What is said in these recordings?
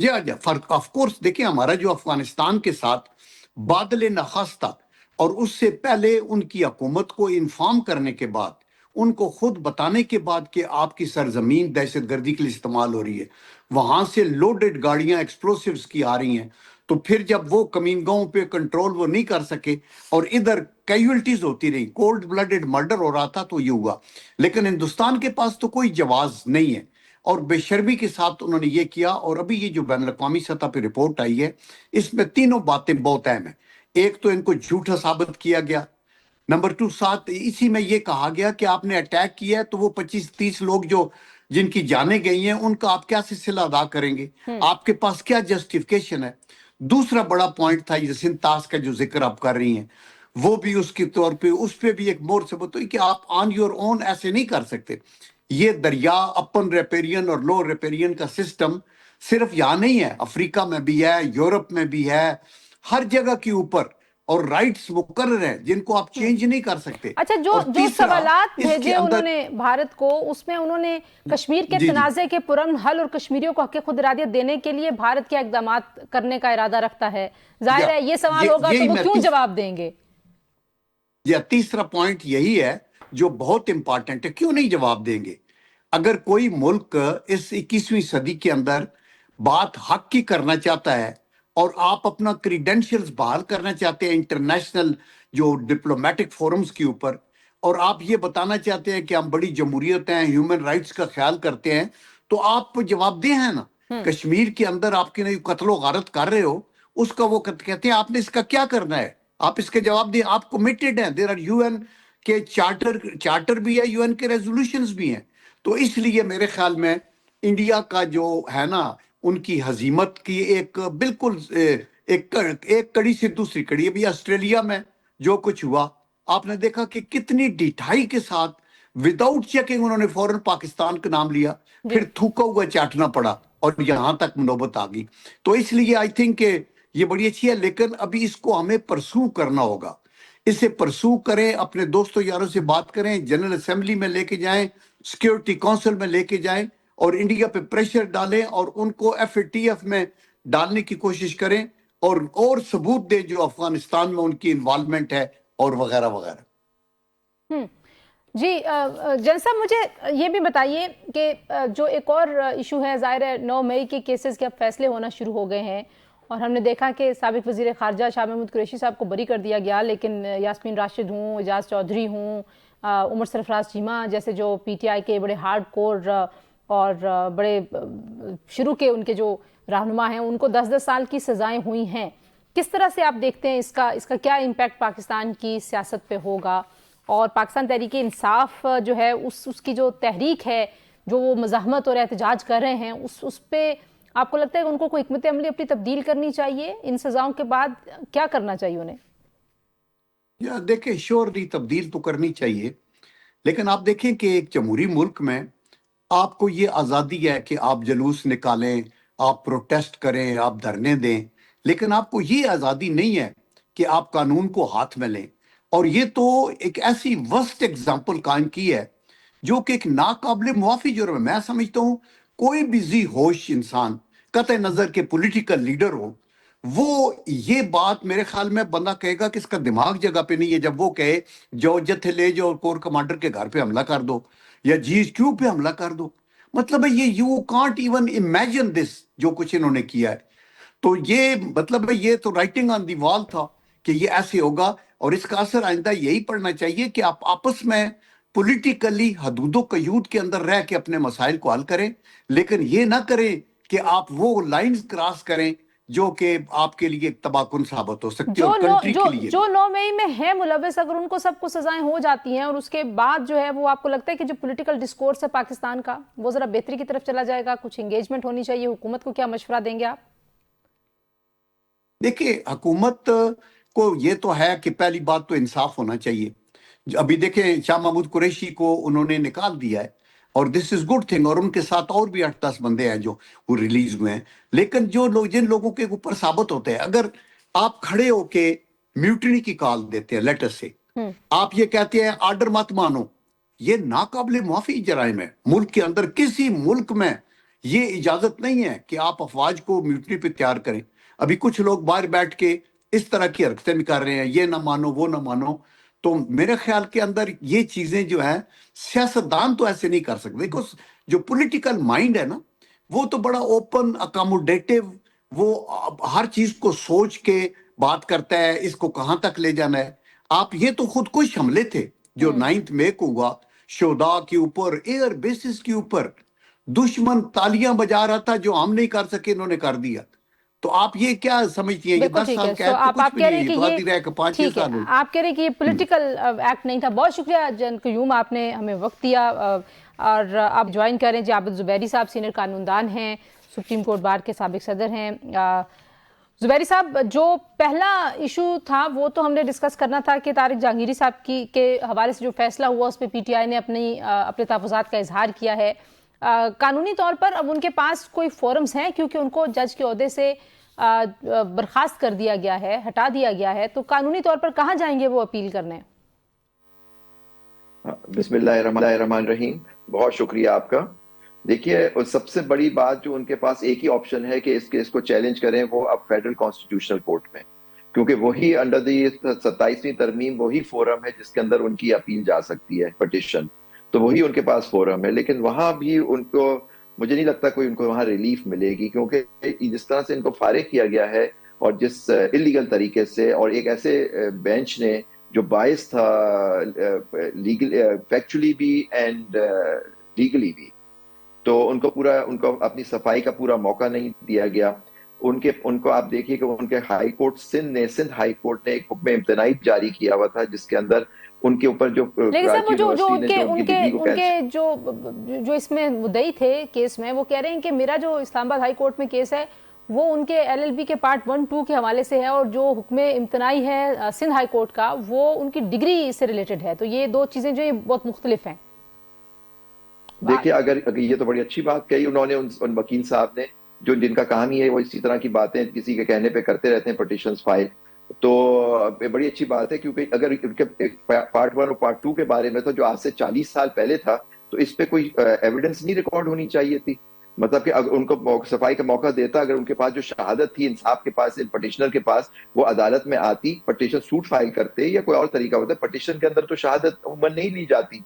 جی فرق of course دیکھیں ہمارا جو افغانستان کے ساتھ بادل نخاس تھا اور اس سے پہلے ان کی حکومت کو انفارم کرنے کے بعد ان کو خود بتانے کے بعد کہ آپ کی سرزمین دہشت گردی کے لیے استعمال ہو رہی ہے، وہاں سے لوڈڈ گاڑیاں ایکسپلوسیوز کی آ رہی ہیں، تو پھر جب وہ کمینگاؤں پہ کنٹرول وہ نہیں کر سکے اور ادھر کیجولٹیز ہوتی رہی، کولڈ بلڈڈ مرڈر ہو رہا تھا، تو یہ ہوا۔ لیکن ہندوستان کے پاس تو کوئی جواز نہیں ہے اور بے شرمی کے ساتھ انہوں نے یہ کیا، اور ابھی یہ جو بین الاقوامی سطح پہ رپورٹ آئی ہے اس میں تینوں باتیں بہت اہم ہیں۔ ایک تو ان کو جھوٹا ثابت کیا گیا، نمبر 2 ساتھ اسی میں یہ کہا گیا کہ آپ نے اٹیک کیا ہے تو وہ 25-30 لوگ جو جن کی جانیں گئی ہیں ان کا آپ کیا سلسلہ ادا کریں گے، آپ کے پاس کیا جسٹیفیکیشن ہے۔ دوسرا بڑا پوائنٹ تھا یہ سنتاس کا جو ذکر آپ کر رہی ہیں، وہ بھی اس کے طور پہ اس پہ بھی ایک مور ثبوت ہوئی کہ آپ آن یور اون ایسے نہیں کر سکتے۔ یہ دریا اپن ریپیرین اور لو ریپیرین کا سسٹم صرف یہاں نہیں ہے، افریقہ میں بھی ہے، یورپ میں بھی ہے، ہر جگہ کے اوپر، اور رائٹس مقرر ہیں جن کو آپ چینج نہیں کر سکتے۔ اچھا، اور جو تیسرا سوالات اس کے بھیجے انہوں اندر نے بھارت کو، اس میں انہوں نے کشمیر کے جی تنازع کے پرامن حل اور کشمیریوں کو حق خود ارادیت دینے کے لیے بھارت کیا اقدامات کرنے کا ارادہ رکھتا ہے؟ ظاہر ہے یہ سوال ہوگا تو یہی وہ میں کیوں جواب دیں گے؟ تیسرا پوائنٹ یہی ہے جو بہت امپارٹنٹ ہے، کیوں نہیں جواب دیں گے؟ اگر کوئی ملک اس 21ویں صدی کے اندر بات حق کی کرنا چاہتا ہے اور آپ اپنا کریڈینشیلز بحال کرنا چاہتے ہیں انٹرنیشنل جو ڈپلومیٹک فورمز کے اوپر، اور آپ یہ بتانا چاہتے ہیں کہ ہم بڑی جمہوریت ہیں، ہیومن رائٹس کا خیال کرتے ہیں، تو آپ جواب دہ ہیں نا۔ کشمیر کے اندر آپ کے قتل و غارت کر رہے ہو، اس کا وہ کہتے ہیں آپ نے اس کا کیا کرنا ہے، آپ اس کے جواب دیں۔ آپ کمیٹڈ ہیں، دیر آر یو این کے چارٹر بھی ہے، یو این کے ریزولوشنز بھی ہیں۔ تو اس لیے میرے خیال میں انڈیا کا جو ہے نا، ان کی ہزیمت کی ایک بالکل ایک کڑی سے دوسری کڑی۔ ابھی آسٹریلیا میں جو کچھ ہوا آپ نے دیکھا کہ کتنی ڈٹھائی کے ساتھ وداؤٹ چیکنگ انہوں نے فوراً پاکستان کا نام لیا، پھر تھوکا ہوا چاٹنا پڑا اور یہاں تک نوبت آ گئی۔ تو اس لیے آئی تھنک کہ یہ بڑی اچھی ہے، لیکن ابھی اس کو ہمیں پرسو کرنا ہوگا۔ اسے پرسو کریں، اپنے دوستوں یاروں سے بات کریں، جنرل اسمبلی میں لے کے جائیں، سیکیورٹی کونسل میں لے کے جائیں، اور انڈیا پہ پریشر ڈالیں اور ان کو ایف اے ٹی ایف میں ڈالنے کی کوشش کریں، اور ثبوت دیں جو افغانستان میں ان کی انوالومنٹ ہے اور وغیرہ وغیرہ۔ جی جن صاحب، مجھے یہ بھی بتائیے کہ جو ایک اور ایشو ہے، ظاہر ہے 9 مئی کے کیسز کے اب فیصلے ہونا شروع ہو گئے ہیں، اور ہم نے دیکھا کہ سابق وزیر خارجہ شاہ محمود قریشی صاحب کو بری کر دیا گیا، لیکن یاسمین راشد ہوں، اعجاز چودھری ہوں، عمر سرفراز چیمہ جیسے جو پی ٹی آئی کے بڑے ہارڈ کور اور بڑے شروع کے ان کے جو رہنما ہیں، ان کو 10-10 سال کی سزائیں ہوئی ہیں۔ کس طرح سے آپ دیکھتے ہیں اس کا کیا امپیکٹ پاکستان کی سیاست پہ ہوگا؟ اور پاکستان تحریک انصاف جو ہے اس کی جو تحریک ہے، جو وہ مزاحمت اور احتجاج کر رہے ہیں، اس پہ آپ کو لگتا ہے کہ ان کو کوئی حکمت عملی اپنی تبدیل کرنی چاہیے؟ ان سزاؤں کے بعد کیا کرنا چاہیے انہیں؟ دیکھیں شورلی تبدیل تو کرنی چاہیے، لیکن آپ دیکھیں کہ ایک جمہوری ملک میں آپ کو یہ آزادی ہے کہ آپ جلوس نکالیں، آپ پروٹیسٹ کریں، آپ دھرنے دیں، لیکن آپ کو یہ آزادی نہیں ہے کہ آپ قانون کو ہاتھ میں لیں۔ اور یہ تو ایک ایسی ورسٹ ایگزامپل قائم کی ہے جو کہ ایک ناقابل معافی جرم ہے۔ میں سمجھتا ہوں کوئی بھی ذی ہوش انسان، قطع نظر کے پولیٹیکل لیڈر ہو، وہ یہ بات میرے خیال میں بندہ کہے گا کہ اس کا دماغ جگہ پہ نہیں ہے جب وہ کہے جو جتھے لے جاؤ کور کمانڈر کے گھر پہ حملہ کر دو یا جی ایس کیو پہ حملہ کر دو۔ مطلب ہے یہ you can't even imagine this جو کچھ انہوں نے کیا ہے۔ تو یہ مطلب ہے یہ تو رائٹنگ آن دی وال تھا کہ یہ ایسے ہوگا، اور اس کا اثر آئندہ یہی پڑنا چاہیے کہ آپ آپس میں پولیٹیکلی حدود و قیود کے اندر رہ کے اپنے مسائل کو حل کریں، لیکن یہ نہ کریں کہ آپ وہ لائنز کراس کریں جو کہ آپ کے لیے ایک تباہ کن ثابت ہو سکتی ہے اور کنٹری کے لیے جو 9 مئی میں ہے ملوث، اگر ان کو سب کو سزائیں ہو جاتی ہیں اور اس کے بعد جو ہے وہ آپ کو لگتا ہے کہ جو پولیٹیکل ڈسکورس ہے پاکستان کا وہ ذرا بہتری کی طرف چلا جائے گا؟ کچھ انگیجمنٹ ہونی چاہیے، حکومت کو کیا مشورہ دیں گے آپ؟ دیکھیں حکومت کو یہ تو ہے کہ پہلی بات تو انصاف ہونا چاہیے۔ ابھی دیکھیں شاہ محمود قریشی کو انہوں نے نکال دیا ہے، اور دس از گڈ تھنگ، اور ان کے ساتھ اور بھی 8-10 بندے ہیں جو وہ ریلیز ہوئے ہیں۔ لیکن جو لوگ جن لوگوں کے اوپر ثابت ہوتے ہیں، اگر آپ کھڑے ہو کے میوٹنی کی کال دیتے ہیں، لیٹر سے آپ یہ کہتے ہیں آرڈر مت مانو، یہ ناقابل معافی جرائم ہے۔ ملک کے اندر کسی ملک میں یہ اجازت نہیں ہے کہ آپ افواج کو میوٹنی پہ تیار کریں. ابھی کچھ لوگ باہر بیٹھ کے اس طرح کی حرکتیں بھی کر رہے ہیں، یہ نہ مانو وہ نہ مانو. تو میرے خیال کے اندر یہ چیزیں جو ہیں سیاستدان تو ایسے نہیں کر سکتے. دیکھو جو پولیٹیکل مائنڈ ہے نا وہ تو بڑا اوپن اکاموڈیٹو، وہ ہر چیز کو سوچ کے بات کرتا ہے اس کو کہاں تک لے جانا ہے. آپ یہ تو خود کش حملے تھے جو 9 مئی کو ہوا، شہداء کے اوپر ایئر بیسز کے اوپر دشمن تالیاں بجا رہا تھا، جو ہم نہیں کر سکے انہوں نے کر دیا. تو آپ یہ کیا سمجھتی ہیں یہ بالکل 10 ٹھیک ہے. سال سو قید تو کچھ آپ بھی کہہ نہیں رہے ہے، ہیں یہ کہ تو یہ آدھی رہ کے 5-6 ٹھیک ہے، سال ہوئے. آپ کہہ رہے ہیں کہ یہ پولیٹیکل ایکٹ نہیں تھا. بہت شکریہ جن قیوم، آپ نے ہمیں وقت دیا. اور آپ جوائن کر رہے ہیں جی عابد زبیری صاحب، سینئر قانوندان ہیں، سپریم کورٹ بار کے سابق صدر ہیں. زبیری صاحب، جو پہلا ایشو تھا وہ تو ہم نے ڈسکس کرنا تھا کہ طارق جہانگیری صاحب کے حوالے سے جو فیصلہ ہوا اس پہ پی ٹی آئی نے اپنے تحفظات کا اظہار کیا ہے. قانونی طور پر اب ان کے پاس کوئی فورمز ہیں کیونکہ ان کو جج کے عہدے سے برخاست کر دیا گیا ہے، ہٹا دیا گیا ہے، تو قانونی طور پر کہاں جائیں گے وہ اپیل کرنے؟ بسم اللہ الرحمن الرحیم. بہت شکریہ آپ کا. دیکھیے سب سے بڑی بات جو ان کے پاس ایک ہی آپشن ہے کہ اس کیس کو چیلنج کریں، وہ اب فیڈرل کانسٹیٹیوشنل کورٹ میں، کیونکہ وہی انڈر دی 27ویں ترمیم وہی فورم ہے جس کے اندر ان کی اپیل جا سکتی ہے، پٹیشن. تو وہی ان کے پاس فورم ہے. لیکن وہاں بھی ان کو، مجھے نہیں لگتا کوئی ان کو وہاں ریلیف ملے گی، کیونکہ جس طرح سے ان کو فارغ کیا گیا ہے اور جس انلیگل طریقے سے، اور ایک ایسے بینچ نے جو باعث تھا لیگل فیکچولی بھی اینڈ لیگلی بھی، تو ان کو اپنی صفائی کا پورا موقع نہیں دیا گیا. ان کو آپ دیکھیے کہ ان کے high court Sindh high court نے ایک حکم امتناعی جاری کیا ہوا تھا جس کے اندر ان کے اوپر جو لیکن صاحب وہ یونیورسٹی نے جو ان کی ڈگری کو ان کے جو اس میں مدعی تھے کیس میں، وہ کہہ رہے ہیں کہ میرا جو اسلام آباد ہائی کورٹ میں کیس ہے وہ ان کے ایل ایل بی کے پارٹ 1-2 کے حوالے سے ہے، اور جو حکم امتناعی ہے سندھ ہائی کورٹ کا وہ ان کی ڈگری سے ریلیٹڈ ہے. تو یہ دو چیزیں جو بہت مختلف ہیں. دیکھیے اگر یہ تو بڑی اچھی بات کہی انہوں نے، ان وکیل صاحب نے، جن کا کام ہی ہے وہ اسی طرح کی باتیں کسی کے کہنے پہ کرتے رہتے ہیں، پٹیشنز فائل. تو بڑی اچھی بات ہے، کیونکہ اگر ان کے پارٹ 1 اور پارٹ 2 کے بارے میں تو جو آج سے 40 سال پہلے تھا، تو اس پہ کوئی ایویڈنس نہیں ریکارڈ ہونی چاہیے تھی. مطلب کہ اگر ان کو صفائی کا موقع دیتا، اگر ان کے پاس جو شہادت تھی انصاف کے پاس، پٹیشنر کے پاس، وہ عدالت میں آتی، پٹیشن سوٹ فائل کرتے یا کوئی اور طریقہ ہوتا ہے. پٹیشن کے اندر تو شہادت عموماً نہیں لی جاتی،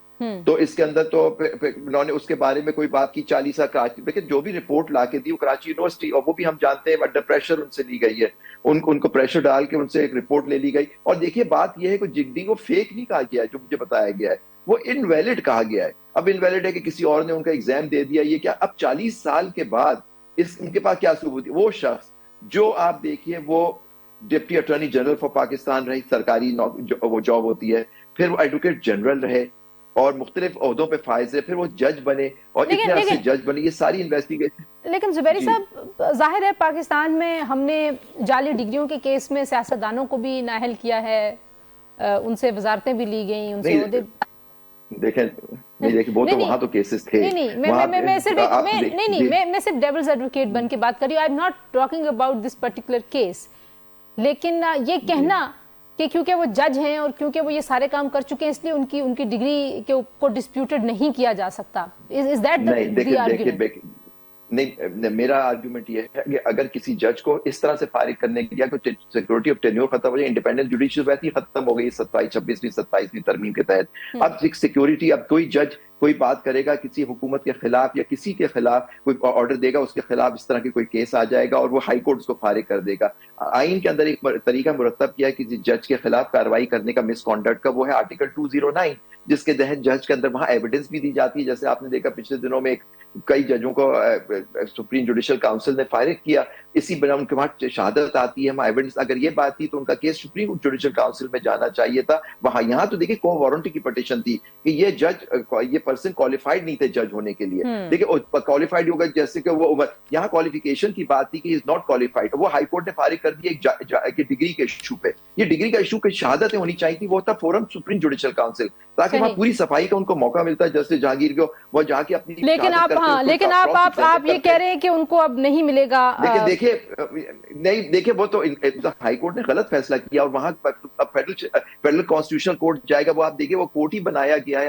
تو اس کے اندر تو انہوں نے اس کے بارے میں کوئی بات کی 40 سال کراچی، لیکن جو بھی رپورٹ لا کے دی وہ کراچی یونیورسٹی، اور وہ بھی ہم جانتے ہیں انڈر پریشر ان سے لی گئی ہے. ان کو پریشر ڈال کے ان سے ایک رپورٹ لے لی گئی. اور دیکھیے بات یہ ہے کہ جگڈی کو فیک نہیں کہا گیا ہے، جو مجھے بتایا گیا ہے وہ انویلڈ کہا گیا ہے. اب انویلڈ ہے کہ کسی اور نے ان کا ایگزام دے دیا، یہ کیا اب 40 سال کے بعد ان کے پاس کیا ثبوت ہے؟ وہ شخص جو آپ دیکھیے وہ deputy attorney general for Pakistan رہی، سرکاری وہ جاب ہوتی ہے، پھر وہ ایڈوکیٹ جنرل رہے اور مختلف عہدوں پہ فائز رہے، پھر وہ جج بنے اور اتنے عرصے جج بنے. یہ ساری انویسٹیگیشن. لیکن زبیری صاحب، ظاہر ہے پاکستان میں ہم نے جعلی ڈگریوں کے کیس میں سیاستدانوں کو بھی نااہل کیا ہے، ان سے وزارتیں بھی لی گئیں، ان سے عہدے. دیکھیں وہ تو وہاں تو کیسز تھے. میں صرف ڈیولز ایڈوکیٹ بن کے بات کر رہی ہوں. I am not talking about this particular case. لیکن یہ کہنا کہ کیونکہ وہ جج ہیں اور کیونکہ وہ یہ سارے کام کر چکے ہیں اس لیے ان کی ڈگری کو ڈسپیوٹڈ نہیں کیا جا سکتا. Is that the argument? نہیں، میرا آرگیومنٹ یہ ہے کہ اگر کسی جج کو اس طرح سے فارغ کرنے کے لیے کوئی سیکورٹی آف ٹینیور ختم ہو جائے، انڈیپینڈنٹ جوڈیشل ویسے ہی ختم ہو گئی 26ویں ترمیم کے تحت. اب سیکورٹی، اب کوئی جج کوئی بات کرے گا کسی حکومت کے خلاف یا کسی کے خلاف کوئی آرڈر دے گا، اس کے خلاف اس طرح کی کوئی کیس آ جائے گا اور وہ ہائی کورٹ اس کو فارغ کر دے گا. آئین کے اندر ایک طریقہ مرتب کیا ہے کسی جج کے خلاف کارروائی کرنے کا مس کانڈکٹ کا، وہ ہے آرٹیکل 209، جس کے تحت جج کے اندر وہاں ایویڈنس بھی دی جاتی ہے. جیسے آپ نے دیکھا پچھلے دنوں میں کئی ججوں کو سپریم جوڈیشل کاؤنسل نے فارغ کیا، اسی بنا ان کے وہاں شہادت آتی ہے، وہاں ایویڈنس. اگر یہ بات تھی تو ان کا کیس سپریم جوڈیشل کاؤنسل میں جانا چاہیے تھا. وہاں یہاں تو دیکھیں کو وارنٹی کی پٹیشن تھی کہ یہ پرسن کوالیفائڈ نہیں تھے جج ہونے کے لیے. دیکھیں کوالیفائڈ ہوگا، جیسے کہ وہ یہاں کوالیفیکیشن کی بات تھی کہ از ناٹ کوالیفائڈ. وہ ہائی کورٹ نے فارغ کر دیا ایک ڈگری کے ایشو پہ. یہ ڈگری کا ایشو کی شہادتیں ہونی چاہیے تھی، وہ تھا فورم سپریم جوڈیشل کاؤنسل، تاکہ وہاں پوری صفائی کا ان کو موقع ملتا ہے. جسٹس جہانگیر کو وہ جا کے اپنی لیکن آپ یہ کہہ رہے ہیں کہ ان کو اب نہیں ملے گا. دیکھیں وہ تو ہائی کورٹ نے غلط فیصلہ کیا اور وہاں فیڈرل کانسٹیٹیوشنل کورٹ جائے گا. وہ آپ دیکھیں وہ کورٹ ہی بنایا گیا ہے.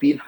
3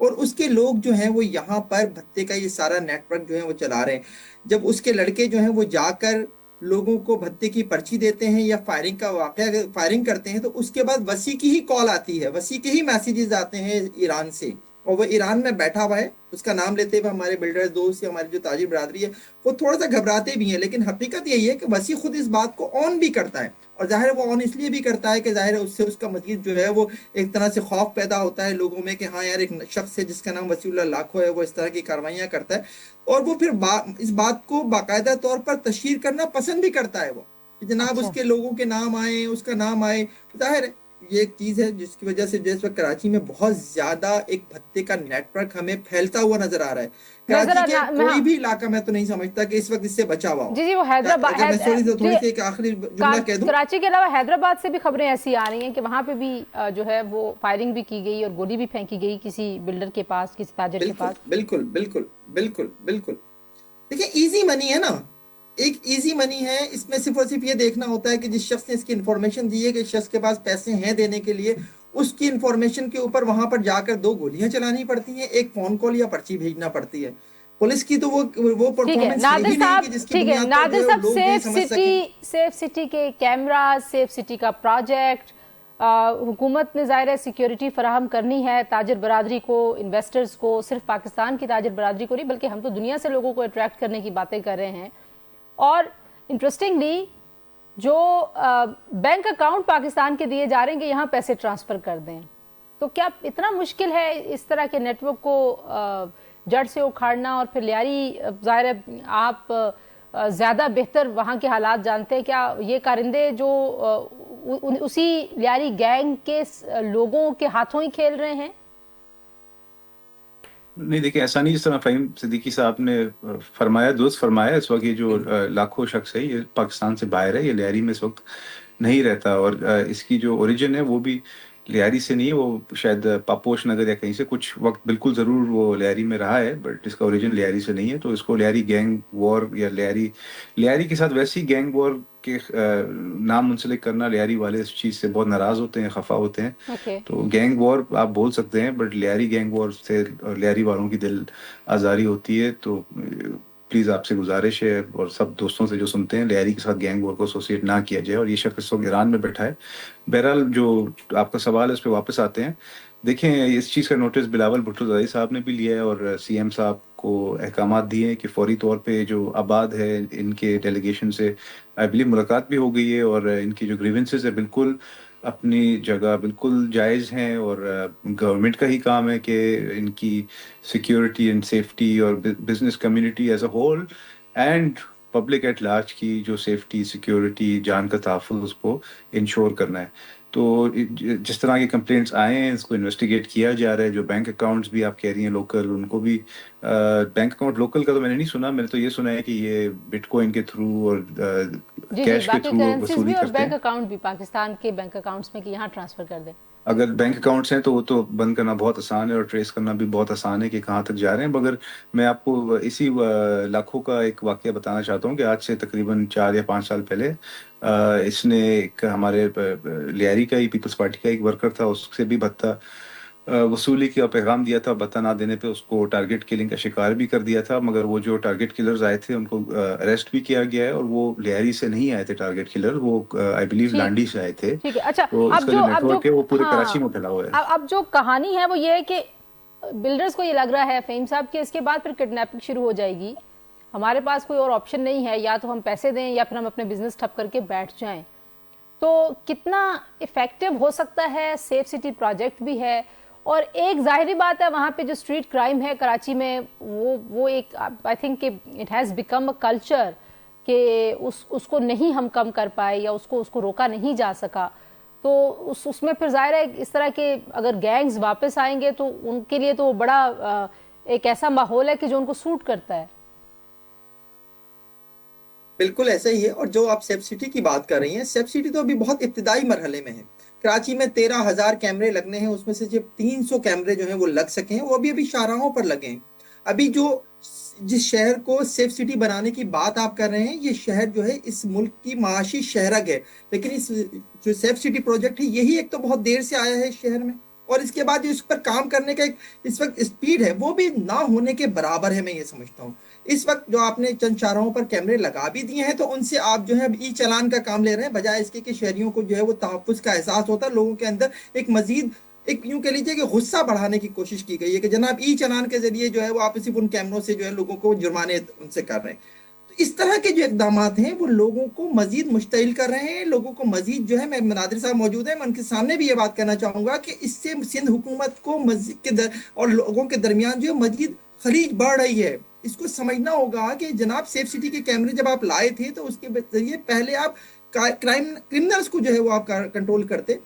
اور اس کے لوگ جو ہیں وہ یہاں پر بھتے کا یہ سارا نیٹ ورک جو ہے وہ چلا رہے ہیں. جب اس کے لڑکے جو ہیں وہ جا کر لوگوں کو بھتے کی پرچی دیتے ہیں یا فائرنگ کرتے ہیں، تو اس کے بعد وسیع کی ہی کال آتی ہے، وسیع کے ہی میسیجز آتے ہیں ایران سے، اور وہ ایران میں بیٹھا ہوا ہے. اس کا نام لیتے ہوئے ہمارے بلڈرز دوست یا ہماری جو تاجر برادری ہے وہ تھوڑا سا گھبراتے بھی ہیں، لیکن حقیقت یہی ہے کہ وسیع خود اس بات کو آن بھی کرتا ہے. اور ظاہر ہے وہ آن اس لیے بھی کرتا ہے کہ ظاہر ہے اس سے اس کا مزید جو ہے وہ ایک طرح سے خوف پیدا ہوتا ہے لوگوں میں کہ ہاں یار ایک شخص ہے جس کا نام وسیع اللہ لاکھو ہے، وہ اس طرح کی کاروائیاں کرتا ہے. اور وہ پھر اس بات کو باقاعدہ طور پر تشہیر کرنا پسند بھی کرتا ہے، وہ کہ جناب اس اچھا. کے لوگوں کے نام آئے، اس کا نام آئے. ظاہر ہے یہ ایک چیز ہے جس کی وجہ سے جس وقت کراچی میں بہت زیادہ ایک بھتے کا نیٹ ورک ہمیں پھیلتا ہوا نظر آ رہا ہے. میں کراچی ذرا کے کوئی بھی علاقہ میں تو نہیں سمجھتا کہ اس وقت اس سے بچا ہوا ہو. جی جی وہ حیدرآباد اگر میں تھوڑی سی ایک آخری جملہ کہہ دوں. کراچی کے علاوہ حیدرآباد سے بھی خبریں ایسی آ رہی ہیں کہ وہاں پہ بھی جو ہے وہ فائرنگ بھی کی گئی اور گولی بھی پھینکی گئی کسی بلڈر کے پاس، کسی تاجر کے بالکل پاس. بالکل بالکل بالکل بالکل. دیکھیں ایزی منی ہے نا، ایک ایزی منی ہے. اس میں صرف اور صرف یہ دیکھنا ہوتا ہے کہ جس شخص نے اس کی انفارمیشن دی ہے کہ اس شخص کے پاس پیسے ہیں دینے کے لیے، اس کی انفارمیشن کے اوپر وہاں پر جا کر 2 گولیاں چلانی پڑتی ہیں، ایک فون کال یا پرچی بھیجنا پڑتی ہے. پولیس کی تو وہ ٹھیک ہے پرفارمنس ہے نادر ہی نہیں صاحب، کہ جس کی ٹھیک ہے بنیاد پر جو نادر ہے صاحب، لوگ یہ سمجھ سکیں. سیف سٹی کے کیمرہ، سیف سٹی کا پروجیکٹ، حکومت نے ظاہر ہے سیکیورٹی فراہم کرنی ہے تاجر برادری کو، انویسٹرز کو، صرف پاکستان کی تاجر برادری کو نہیں بلکہ ہم تو دنیا سے لوگوں کو اٹریکٹ کرنے کی باتیں کر رہے ہیں. اور انٹرسٹنگلی جو بینک اکاؤنٹ پاکستان کے دیے جا رہے ہیں کہ یہاں پیسے ٹرانسفر کر دیں، تو کیا اتنا مشکل ہے اس طرح کے نیٹ ورک کو جڑ سے اکھاڑنا؟ اور پھر لیاری ظاہر ہے آپ زیادہ بہتر وہاں کے حالات جانتے ہیں، کیا یہ کارندے جو اسی لیاری گینگ کے لوگوں کے ہاتھوں ہی کھیل رہے ہیں؟ نہیں دیکھیں ایسا نہیں، جس طرح فہیم صدیقی صاحب نے فرمایا، درست فرمایا. اس وقت یہ جو لاکھوں شخص ہے یہ پاکستان سے باہر ہے، یہ لیاری میں اس وقت نہیں رہتا، اور اس کی جو اوریجن ہے وہ بھی لیاری سے نہیں ہے، وہ شاید پاپوش نگر یا کہیں سے کچھ وقت بالکل ضرور وہ لیاری میں رہا ہے، بٹ اس کا اوریجن لیاری سے نہیں ہے. تو اس کو لیاری گینگ وار یا لیاری کے ساتھ ویسی گینگ وار کے نام منسلک کرنا، لیاری والے اس چیز سے بہت ناراض ہوتے ہیں، خفا ہوتے ہیں. اوکے. تو گینگ وار آپ بول سکتے ہیں، بٹ لیاری گینگ وار سے لیاری والوں کی دل آزاری ہوتی ہے. تو پلیز آپ سے گزارش ہے اور سب دوستوں سے جو سنتے ہیں، لیاری کے ساتھ گینگ وار کو ایسوسیٹ نہ کیا جائے. اور یہ شخص ایران میں بیٹھا ہے. بہرحال جو آپ کا سوال ہے اس پہ واپس آتے ہیں. دیکھیں اس چیز کا نوٹس بلاول بھٹو زئی صاحب نے بھی لیا ہے اور سی ایم صاحب کو احکامات دیے ہیں کہ فوری طور پہ جو آباد ہے ان کے ڈیلیگیشن سے آئی بلیو ملاقات بھی ہو گئی ہے، اور ان کی جو گریونسز ہے بالکل اپنی جگہ بالکل جائز ہیں، اور گورنمنٹ کا ہی کام ہے کہ ان کی سیکیورٹی اینڈ سیفٹی اور business community as a whole and public at large کی جو سیفٹی سیکیورٹی جان کا تحفظ اس کو انشور کرنا ہے. تو جس طرح کی کمپلینٹس آئے ہیں اس کو انویسٹیگیٹ کیا جا رہا ہے. جو بینک اکاؤنٹس بھی آپ کہہ رہی ہیں لوکل، ان کو بھی بینک اکاؤنٹ لوکل کا تو میں نے نہیں سنا، میں نے تو یہ سنا ہے کہ یہ بٹ کوائن کے تھرو اور جی کیش کے باقی تھرو کرنسیز وصولی بھی اور کرتے بینک ہیں. اکاؤنٹ بھی پاکستان کے بینک اکاؤنٹس میں کہ یہاں ٹرانسفر کر دیں. اگر بینک اکاؤنٹس ہیں تو وہ تو بند کرنا بہت آسان ہے اور ٹریس کرنا بھی بہت آسان ہے کہ کہاں تک جا رہے ہیں. مگر میں آپ کو اسی لاکھوں کا ایک واقعہ بتانا چاہتا ہوں کہ آج سے تقریباً 4 یا 5 سال پہلے اس نے ایک ہمارے لیاری کا ہی پیپلز پارٹی کا ایک ورکر تھا، اس سے بھی بھتہ وصولی کا پیغام دیا تھا. بھتہ نہ دینے پہ اس کو ٹارگٹ کلنگ کا شکار بھی کر دیا تھا. مگر وہ جو ٹارگٹ کلرز آئے تھے ان کو اریسٹ بھی کیا گیا ہے، اور وہ لیاری سے نہیں آئے تھے ٹارگٹ کلر، وہ آئی بلیو لانڈی سے آئے تھے. ٹھیک ہے. اچھا تو اس اب کا جو نیٹ ورک ہے وہ پورے کراچی میں پھیلا ہوا ہے. اب جو کہانی ہے وہ یہ ہے کہ بلڈرز کو یہ لگ رہا ہے فہیم صاحب کہ اس کے بعد پھر کڈنیپنگ شروع ہو جائے گی، ہمارے پاس کوئی اور آپشن نہیں ہے، یا تو ہم پیسے دیں یا پھر ہم اپنے بزنس ٹھپ کر کے بیٹھ جائیں. تو کتنا افیکٹو ہو سکتا ہے؟ سیف سٹی پروجیکٹ بھی ہے، اور ایک ظاہری بات ہے وہاں پہ جو اسٹریٹ کرائم ہے کراچی میں وہ ایک آئی تھنک کہ it has become a culture کہ اس کو نہیں ہم کم کر پائے یا اس کو روکا نہیں جا سکا. تو اس میں پھر ظاہر ہے اس طرح کے اگر گینگز واپس آئیں گے تو ان کے لیے تو بڑا ایک ایسا ماحول ہے کہ جو ان کو سوٹ کرتا ہے. بالکل ایسا ہی ہے. اور جو آپ سیف سٹی کی بات کر رہی ہیں، سیف سٹی تو ابھی بہت ابتدائی مرحلے میں ہے. کراچی میں 13,000 کیمرے لگنے ہیں، اس میں سے صرف 300 کیمرے جو ہیں وہ لگ سکے ہیں، وہ ابھی شاہراہوں پر لگے ہیں. ابھی جس شہر کو سیف سٹی بنانے کی بات آپ کر رہے ہیں، یہ شہر جو ہے اس ملک کی معاشی شہرگ ہے. لیکن اس جو سیف سٹی پروجیکٹ ہے یہی ایک تو بہت دیر سے آیا ہے اس شہر میں. اور اس کے بعد جو اس پر کام کرنے کا ایک اس وقت اسپیڈ ہے وہ بھی نہ ہونے کے برابر ہے. میں یہ سمجھتا ہوں اس وقت جو آپ نے چند چوراہوں پر کیمرے لگا بھی دیے ہیں تو ان سے آپ جو ہے ای چالان کا کام لے رہے ہیں بجائے اس کے کہ شہریوں کو جو ہے وہ تحفظ کا احساس ہوتا ہے. لوگوں کے اندر ایک مزید ایک یوں کہہ لیجیے کہ غصہ بڑھانے کی کوشش کی گئی ہے کہ جناب ای چالان کے ذریعے جو ہے وہ آپ صرف ان کیمروں سے جو ہے لوگوں کو جرمانے ان سے کر رہے ہیں. تو اس طرح کے جو اقدامات ہیں وہ لوگوں کو مزید مشتعل کر رہے ہیں. لوگوں کو مزید جو ہے میں نادر صاحب موجود ہیں میں ان کے سامنے بھی یہ بات کہنا چاہوں گا کہ اس سے سندھ حکومت کو مزید اور لوگوں کے درمیان جو ہے مزید خلیج بڑھ رہی ہے. اس کو سمجھنا ہوگا کہ جناب سیف سٹی کے کیمرے جب آپ لائے تھے تو اس کے ذریعے پہلے آپ کرمنلز کو جو ہے وہ آپ کنٹرول کرتے.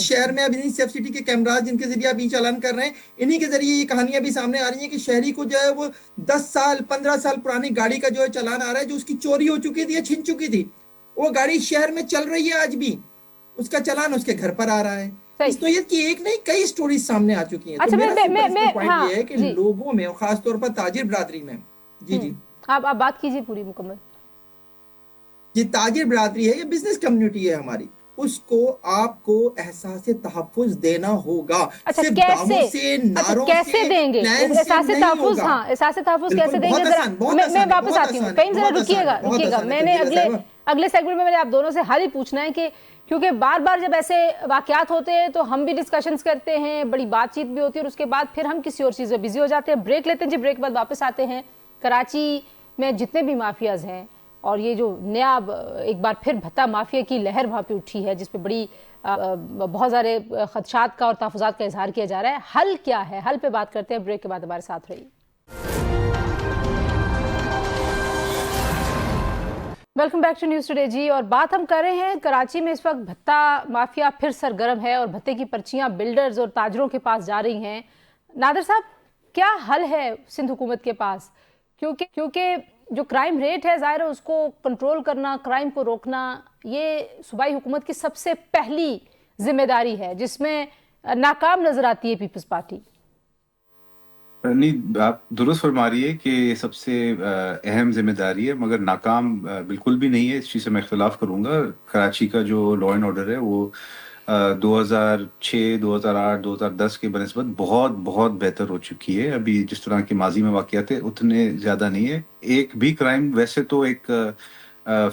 شہر میں ابھی سیف سٹی کے کیمراز جن کے ذریعے آپ ای چالان کر رہے ہیں انہی کے ذریعے یہ کہانیاں بھی سامنے آ رہی ہیں کہ شہری کو جو ہے وہ 10 سال 15 سال پرانی گاڑی کا جو ہے چالان آ رہا ہے جو اس کی چوری ہو چکی تھی یا چھن چکی تھی وہ گاڑی شہر میں چل رہی ہے آج بھی اس کا چالان اس کے گھر پر آ رہا ہے. اس نوعیت کی ایک نہیں کئی سٹوریز سامنے آ چکی ہیں. تو میرا پوائنٹ یہ ہے کہ لوگوں میں اور خاص طور پر تاجر برادری میں جی آپ بات کیجئے پوری مکمل. یہ تاجر برادری ہے یہ بزنس کمیونٹی ہے ہماری اس کو آپ کو احساس تحفظ دینا ہوگا. صرف دعووں سے نعروں سے کیسے دیں گے احساس تحفظ؟ ہاں احساس تحفظ کیسے دیں گے؟ میں واپس آتی ہوں کہیں ذرا رکیے گا. میں نے اگلے سیگمنٹ میں آپ دونوں سے حال ہی پوچھنا ہے کہ کیونکہ بار بار جب ایسے واقعات ہوتے ہیں تو ہم بھی ڈسکشنز کرتے ہیں بڑی بات چیت بھی ہوتی ہے اور اس کے بعد پھر ہم کسی اور چیز میں بزی ہو جاتے ہیں. بریک لیتے ہیں جی بریک بعد واپس آتے ہیں. کراچی میں جتنے بھی مافیاز ہیں اور یہ جو نیا ایک بار پھر بھتہ مافیا کی لہر وہاں پہ اٹھی ہے جس پہ بڑی بہت سارے خدشات کا اور تحفظات کا اظہار کیا جا رہا ہے. حل کیا ہے؟ حل پہ بات کرتے ہیں. بریک کے بعد ہمارے ساتھ رہیے. Welcome back to news today ji. اور بات ہم کر رہے ہیں کراچی میں اس وقت بھتہ مافیا پھر سرگرم ہے اور بھتے کی پرچیاں بلڈرز اور تاجروں کے پاس جا رہی ہیں. نادر صاحب کیا حل ہے سندھ حکومت کے پاس؟ کیونکہ جو کرائم ریٹ ہے ظاہر ہے اس کو کنٹرول کرنا کرائم کو روکنا یہ صوبائی حکومت کی سب سے پہلی ذمہ داری ہے جس میں ناکام نظر آتی ہے پیپلز پارٹی. نہیں آپ درست فرما رہی ہے کہ یہ سب سے اہم ذمہ داری ہے مگر ناکام بالکل بھی نہیں ہے. اس چیز سے میں اختلاف کروں گا. کراچی کا جو لا اینڈ آرڈر ہے وہ 2006 2008 2010 کے بنسبت بہت بہت بہتر ہو چکی ہے. ابھی جس طرح کے ماضی میں واقعات تھے اتنے زیادہ نہیں ہے. ایک بھی کرائم ویسے تو ایک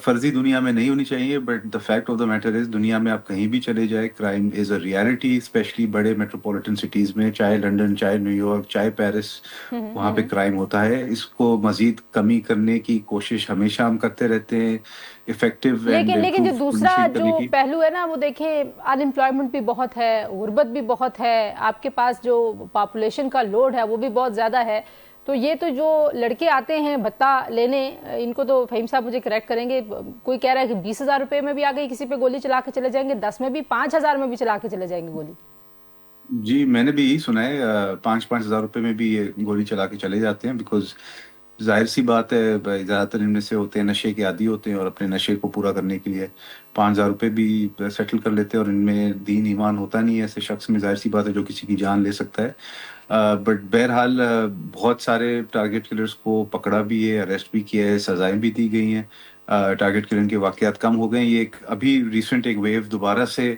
فرضی دنیا میں نہیں ہونی چاہیے but the fact of the matter is دنیا میں آپ کہیں بھی چلے جائے crime is a reality especially بڑے میٹروپولیٹن سٹیز میں چاہے لنڈن چاہے نیو یارک چاہے پیرس وہاں پہ کرائم ہوتا ہے. اس کو مزید کمی کرنے کی کوشش ہمیشہ ہم کرتے رہتے ہیں افیکٹو. لیکن جو دوسرا جو پہلو ہے نا وہ دیکھیں ان امپلائمنٹ بھی بہت ہے غربت بھی بہت ہے آپ کے پاس جو پاپولیشن کا لوڈ ہے وہ بھی بہت زیادہ ہے. تو یہ تو جو لڑکے آتے ہیں بھتہ لینے ان کو تو فہیم صاحب مجھے کریکٹ کریں گے کوئی کہہ رہا ہے کہ 20,000 روپے میں بھی آ گئی کسی پہ گولی چلا کے چلے جائیں گے 10 میں بھی 5,000 میں بھی چلا کے چلے جائیں گے گولی. جی میں نے بھی یہی سنا ہے 5,000 روپے میں بھی یہ گولی چلا کے چلے جاتے ہیں بیکاز ظاہر سی بات ہے زیادہ تر ان میں سے ہوتے ہیں نشے کے عادی ہوتے ہیں اور اپنے نشے کو پورا کرنے کے لیے 5,000 روپے بھی سیٹل کر لیتے ہیں اور ان میں دین ایمان ہوتا نہیں ہے ایسے شخص میں. ظاہر سی بات ہے جو کسی کی جان لے سکتا ہے. بٹ بہرحال بہت سارے ٹارگیٹ کلرز کو پکڑا بھی ہے اریسٹ بھی کیا ہے سزائیں بھی دی گئی ہیں. ٹارگیٹ کلرنگ کے واقعات کم ہو گئے ہیں. یہ ابھی ریسنٹ ایک ویو دوبارہ سے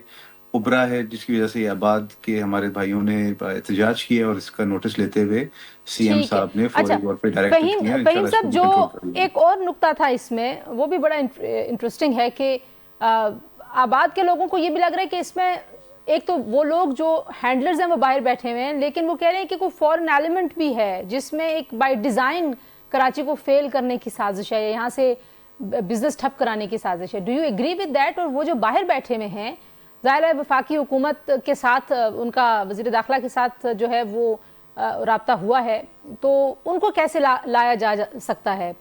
ابھرا ہے جس کی وجہ سے آباد کے ہمارے بھائیوں نے احتجاج کیا اور اس کا نوٹس لیتے ہوئے سی ایم صاحب نے فوری طور پہ ڈائریکٹ کیا. فہیم صاحب جو ایک اور نقطہ تھا اس میں وہ بھی بڑا انٹرسٹنگ ہے کہ آباد کے لوگوں کو یہ بھی لگ رہا ہے کہ اس میں ایک تو وہ لوگ جو ہینڈلرز ہیں وہ باہر بیٹھے ہوئے ہیں لیکن وہ کہہ رہے ہیں کہ کوئی فورن ایلیمنٹ بھی ہے جس میں ایک بائی ڈیزائن کراچی کو فیل کرنے کی سازش ہے یہاں سے بزنس ٹھپ کرانے کی سازش ہے. Do you agree with that? اور وہ جو باہر بیٹھے ہوئے ہیں ظاہر ہے وفاقی حکومت کے ساتھ ان کا وزیر داخلہ کے ساتھ جو ہے وہ رابطہ ہوا ہے تو ان کو کیسے لایا جا سکتا ہے؟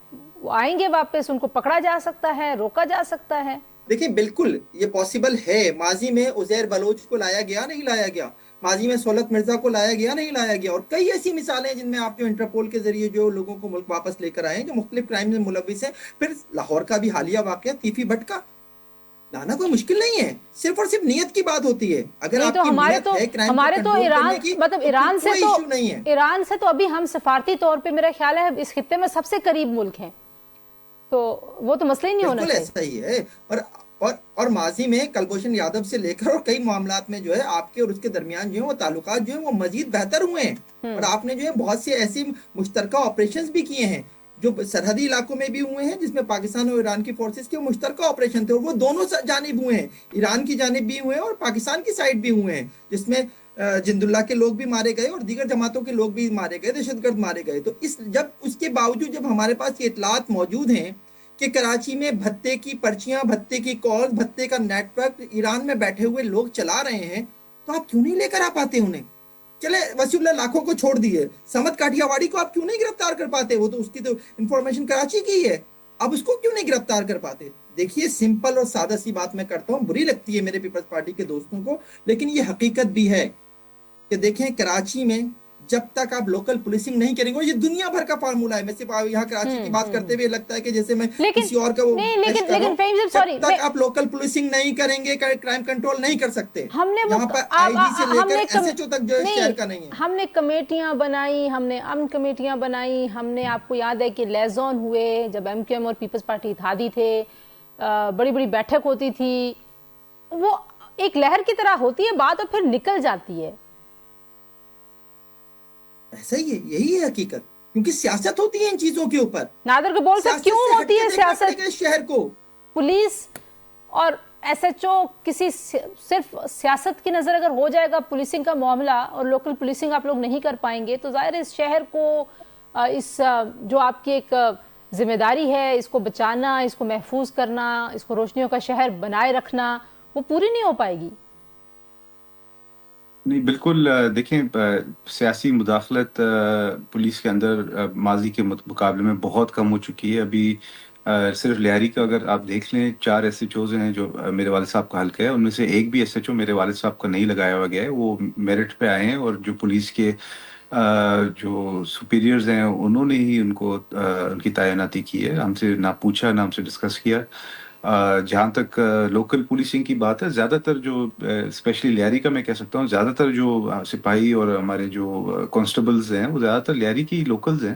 وہ آئیں گے واپس ان کو پکڑا جا سکتا ہے روکا جا سکتا ہے؟ دیکھیں بالکل یہ پاسبل ہے. ماضی میں عزیر بلوچ کو لایا گیا نہیں لایا گیا ماضی میں سہولت مرزا کو لایا گیا نہیں لایا گیا اور کئی ایسی مثالیں جن میں آپ جو انٹرپول کے ذریعے جو لوگوں کو ملک واپس لے کر آئے ہیں جو مختلف کرائم میں ملوث ہیں. پھر لاہور کا بھی حالیہ واقعہ تیفی بھٹ کا لانا کوئی مشکل نہیں ہے صرف اور صرف نیت کی بات ہوتی ہے. اگر آپ کی نیت ہے کرائم کو کنٹرول کرنے کی مطلب ایران سے تو ابھی ہم سفارتی طور پہ میرا خیال ہے اس خطے میں سب سے قریب ملک ہیں تو وہ تو مسئلہ ہی نہیں ہونا چاہیے. ایسا ہی ہے. اور اور ماضی میں کلبھوشن یادو سے لے کر اور کئی معاملات میں جو ہے آپ کے اور اس کے درمیان جو ہے وہ تعلقات جو ہیں وہ مزید بہتر ہوئے ہیں، اور آپ نے جو ہے بہت سے ایسی مشترکہ آپریشنز بھی کیے ہیں جو سرحدی علاقوں میں بھی ہوئے ہیں، جس میں پاکستان اور ایران کی فورسز کے مشترکہ آپریشن تھے، اور وہ دونوں جانب ہوئے ہیں، ایران کی جانب بھی ہوئے ہیں اور پاکستان کی سائڈ بھی ہوئے ہیں، جس میں جند اللہ کے لوگ بھی مارے گئے اور دیگر جماعتوں کے لوگ بھی مارے گئے، دہشت گرد مارے گئے۔ تو جب اس کے باوجود جب ہمارے پاس یہ اطلاعات موجود ہیں کہ کراچی میں بھتے کی پرچیاں، بھتے کی کال، بھتے کا نیٹ ورک ایران میں بیٹھے ہوئے لوگ چلا رہے ہیں، تو آپ کیوں نہیں لے کر آ پاتے انہیں؟ چلے وسیع اللہ لاکھوں کو چھوڑ دیے، سمت کاٹھیا واڑی کو آپ کیوں نہیں گرفتار کر پاتے؟ وہ تو اس کی تو انفارمیشن کراچی کی ہے، اب اس کو کیوں نہیں گرفتار کر پاتے؟ دیکھیے سمپل اور سادہ سی بات میں کرتا ہوں، بری لگتی ہے میرے پیپلز پارٹی کے دوستوں کو، لیکن یہ حقیقت بھی ہے کہ دیکھیں کراچی میں جب تک آپ لوکل پولیسنگ نہیں کریں گے، یہ دنیا بھر کا فارمولا ہے، میں صرف یہاں کراچی کی بات کرتے ہوئے لگتا ہے کہ جیسے میں کسی اور کا وہ پیش کر رہا ہوں، جب تک آپ لوکل پولیسنگ نہیں کریں گے کرائم کنٹرول نہیں کر سکتے۔ یہاں پر آئی جی سے لے کر ایس ایچ او تک جو ہے شہر کا نہیں ہے۔ ہم نے کمیٹیاں بنائی، ہم نے امن کمیٹیاں بنائی، ہم نے، آپ کو یاد ہے کہ لیزون ہوئے جب ایم کیو ایم اور پیپلز پارٹی اتحادی تھے، بڑی بڑی بیٹھک ہوتی تھی، وہ ایک لہر کی طرح ہوتی ہے بات اور پھر نکل جاتی ہے۔ ایسا ہی ہے، یہی ہے حقیقت، کیونکہ سیاست ہوتی ہے ان چیزوں کے اوپر۔ نادر قبول صاحب، کیوں ہوتی ہے سیاست؟ شہر کو پولیس اور ایس ایچ او کسی صرف سیاست کی نظر اگر ہو جائے گا پولیسنگ کا معاملہ اور لوکل پولیسنگ آپ لوگ نہیں کر پائیں گے، تو ظاہر ہے اس شہر کو، اس جو آپ کی ایک ذمہ داری ہے، اس کو بچانا، اس کو محفوظ کرنا، اس کو روشنیوں کا شہر بنائے رکھنا، وہ پوری نہیں ہو پائے گی۔ نہیں بالکل، دیکھیں سیاسی مداخلت پولیس کے اندر ماضی کے مقابلے میں بہت کم ہو چکی ہے۔ ابھی صرف لیاری کا اگر آپ دیکھ لیں، 4 ایس ایچ اوز ہیں جو میرے والد صاحب کا حلقہ ہے، ان میں سے ایک بھی ایس ایچ او میرے والد صاحب کا نہیں لگایا ہوا گیا ہے، وہ میرٹ پہ آئے ہیں، اور جو پولیس کے جو سپیریئرز ہیں انہوں نے ہی ان کو ان کی تعیناتی کی ہے، ہم سے نہ پوچھا نہ ہم سے ڈسکس کیا۔ جہاں تک لوکل پولیسنگ کی بات ہے، زیادہ تر جو اسپیشلی لیاری کا میں کہہ سکتا ہوں، زیادہ تر جو سپاہی اور ہمارے جو کانسٹیبلز ہیں وہ زیادہ تر لیاری کی لوکلز ہیں۔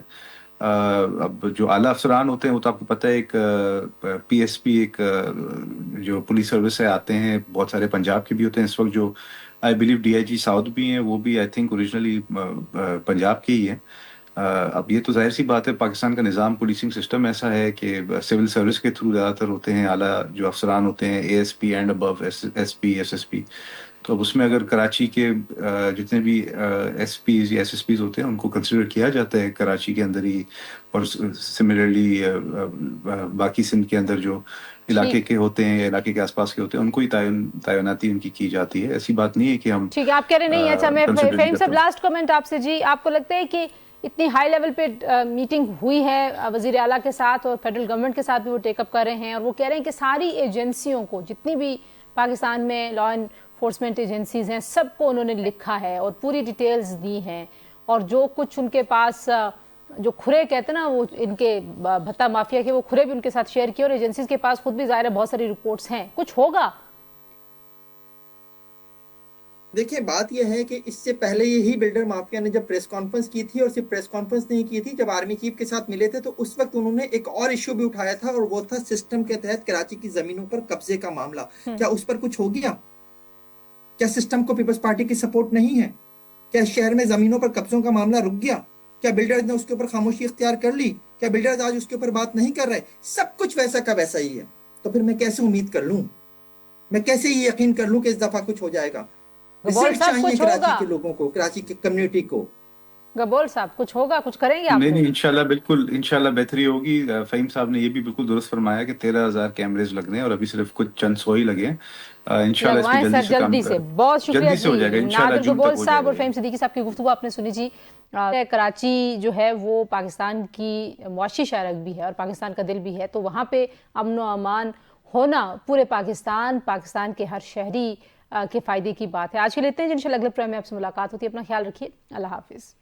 اب جو اعلیٰ افسران ہوتے ہیں وہ تو آپ کو پتہ ہے، ایک پی ایس پی، ایک جو پولیس سروس سے آتے ہیں، بہت سارے پنجاب کے بھی ہوتے ہیں اس وقت، جو آئی بلیو ڈی آئی جی ساؤتھ بھی ہیں، وہ بھی آئی تھنک اوریجنلی پنجاب کے ہی ہیں۔ اب یہ تو ظاہر سی بات ہے، پاکستان کا نظام پولیسنگ سسٹم ایسا ہے کہ سول سروس کے تھرو زیادہ تر ہوتے ہیں اعلیٰ جو افسران ہوتے ہیں، A S P and above, S P, S S P. تو اب اس میں اگر کراچی کے جتنے بھی ایس پیز یا ایس ایس پیز ہوتے ہیں ان کو کنسیڈر کیا جاتا ہے کراچی کے اندر ہی، اور سملرلی باقی سندھ کے اندر جو علاقے کے ہوتے ہیں یا علاقے کے آس پاس کے ہوتے ہیں ان کو ہی تعیناتی ان کی جاتی ہے۔ ایسی بات نہیں ہے کہ ہم ٹھیک ہے، آپ کہہ رہے نہیں۔ اچھا، میں فہیم صاحب لاسٹ کمنٹ آپ سے، جی آپ کو لگتا ہے کہ اتنی ہائی لیول پہ میٹنگ ہوئی ہے وزیر اعلیٰ کے ساتھ اور فیڈرل گورنمنٹ کے ساتھ بھی وہ ٹیک اپ کر رہے ہیں، اور وہ کہہ رہے ہیں کہ ساری ایجنسیوں کو، جتنی بھی پاکستان میں لا انفورسمنٹ ایجنسیز ہیں، سب کو انہوں نے لکھا ہے اور پوری ڈیٹیلز دی ہیں، اور جو کچھ ان کے پاس جو کھرے کہتے ہیں نا، وہ ان کے بھتہ مافیا کے وہ کھرے بھی ان کے ساتھ شیئر کیے، اور ایجنسیز کے پاس خود بھی ظاہر ہے بہت ساری رپورٹس ہیں، کچھ ہوگا؟ دیکھیں بات یہ ہے کہ اس سے پہلے یہی بلڈر مافیا نے جب پریس کانفرنس کی تھی، اور صرف پریس کانفرنس نہیں کی تھی، جب آرمی چیف کے ساتھ ملے تھے تو اس وقت انہوں نے ایک اور ایشو بھی اٹھایا تھا، اور وہ تھا سسٹم کے تحت کراچی کی زمینوں پر قبضے کا معاملہ۔ کیا اس پر کچھ ہو گیا؟ کیا سسٹم کو پیپلز پارٹی کی سپورٹ نہیں ہے؟ کیا شہر میں زمینوں پر قبضوں کا معاملہ رک گیا؟ کیا بلڈرز نے اس کے اوپر خاموشی اختیار کر لی؟ کیا بلڈرز آج اس کے اوپر بات نہیں کر رہے؟ سب کچھ ویسا کا ویسا ہی ہے، تو پھر میں کیسے امید کر لوں، میں کیسے یہ یقین کر لوں کہ اس دفعہ کچھ ہو جائے گا؟ رزلٹ چاہیے کراچی کے لوگوں کو، کراچی کی کمیونٹی کو۔ گبول صاحب کچھ ہوگا، کچھ کریں گے آپ؟ نہیں انشاءاللہ، بالکل انشاءاللہ بہتری ہوگی۔ فہیم صاحب نے یہ بھی بالکل درست فرمایا کہ 13,000 کیمریز لگنے ہیں اور ابھی صرف کچھ چند 100 ہی لگے ہیں۔ انشاءاللہ اس پہ جلدی سے بہت شکریہ جلدی سے ہو جائے گا انشاءاللہ، نادر جون قبول تک ہو صاحب جائے اور گا۔ فہیم صدیقی صاحب کی گفتگو آپ نے سنی۔ جی کراچی جو ہے وہ پاکستان کی معاشی شہرک بھی ہے اور پاکستان کا دل بھی ہے، تو وہاں پہ امن و امان ہونا پورے پاکستان کے ہر شہری کے فائدے کی بات ہے۔ آج کے لیے اتنے، انشاءاللہ اگلے پروگرام میں آپ سے ملاقات ہوتی ہے۔ اپنا خیال رکھیے، اللہ حافظ۔